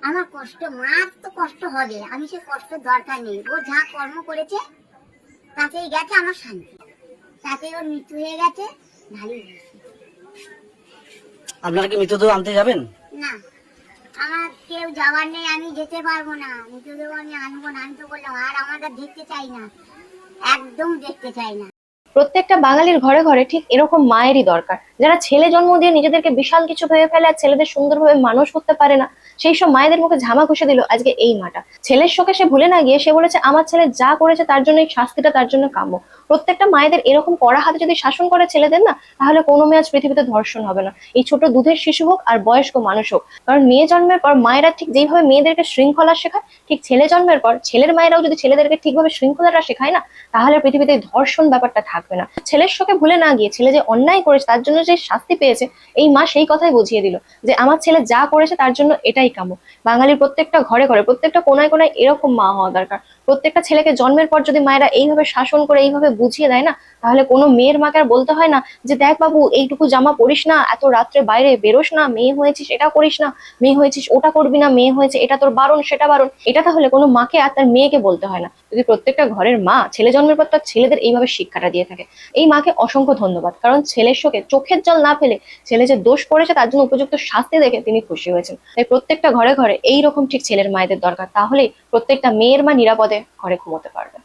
আমার কষ্ট, মার তো কষ্ট হবে, আমি সে কষ্ট দরকার নেই। ও যা কর্ম করেছে তাতেই গেছে আমার শান্তি, তাতে ওর মৃত্যু হয়ে গেছে, ভালোই হয়েছে। আপনারা কি মৃতদেহ আনতে যাবেন? না, আমার কেউ যাওয়ার নেই, আমি যেতে পারবো না, মৃতদেহ আমি আনবো না, আমি তো বললাম। আর আমরা দেখতে চাই না, একদম দেখতে চাই না। প্রত্যেকটা বাঙালির ঘরে ঘরে ঠিক এরকম মায়েরই দরকার, যারা ছেলে জন্ম দিয়ে নিজেদেরকে বিশাল কিছু ভেবে ফেলে আর ছেলেদের সুন্দরভাবে মানুষ করতে পারে না। সেই সব মায়েদের মুখে ঝামা ঘষে দিল আজকে এই মাটা। ছেলের শোকে সে ভুলে না গিয়ে সে বলেছে আমার ছেলে যা করেছে তার জন্য এই শাস্তিটা তার জন্য কাম্য। প্রত্যেকটা মায়েদের এরকম কড়া হাতে যদি শাসন করে ছেলেদের না, তাহলে কোনো মেয়ে আজ পৃথিবীতে ধর্ষণ হবে না, এই ছোট দুধের শিশু হোক আর বয়স্ক মানুষ হোক। কারণ মেয়ে জন্মের পর মায়েরা ঠিক যেইভাবে মেয়েদেরকে শৃঙ্খলা শেখায়, ঠিক ছেলে জন্মের পর ছেলের মায়েরাও যদি ছেলেদেরকে ঠিকভাবে শৃঙ্খলাটা শেখায় না, তাহলে পৃথিবীতে ধর্ষণ ব্যাপারটা থাকবে না। ছেলের শোকে ভুলে না গিয়ে ছেলে যে অন্যায় করেছে তার জন্য যে শাস্তি পেয়েছে, এই মা সেই কথাই বুঝিয়ে দিল যে আমার ছেলে যা করেছে তার জন্য এটাই কাম্য। বাঙালির প্রত্যেকটা ঘরে ঘরে প্রত্যেকটা কোনায় কোনায় এরকম মা হওয়া দরকার। প্রত্যেকটা ছেলেকে জন্মের পর যদি মায়েরা এইভাবে শাসন করে এইভাবে বুঝিয়ে দেয় না, তাহলে কোনো মেয়ের মাকে আর বলতে হয় না যে দেখ বাবু এইটুকু জামা পরিস না, এত রাত্রে বাইরে বেরোস না, মেয়ে হয়েছিস এটা করিস না, মেয়ে হয়েছিস ওটা করবি না, মেয়ে হয়েছে এটা তোর বারণ সেটা বারণ। এটা তাহলে কোনো মাকে আর তার মেয়েকে বলতে হয় না, যদি প্রত্যেকটা ঘরের মা ছেলে জন্মের পর তার ছেলেদের এইভাবে শিক্ষাটা দিয়ে থাকে। এই মাকে অসংখ্য ধন্যবাদ, কারণ ছেলের শোকে চোখের জল না ফেলে ছেলে যে দোষ করেছে তার জন্য উপযুক্ত শাস্তি দেখে তিনি খুশি হয়েছেন। তাই প্রত্যেকটা ঘরে ঘরে এইরকম ঠিক ছেলের মায়েদের দরকার, তাহলেই প্রত্যেকটা মেয়ের মা নিরাপদে ঘরে ঘুমোতে পারবে।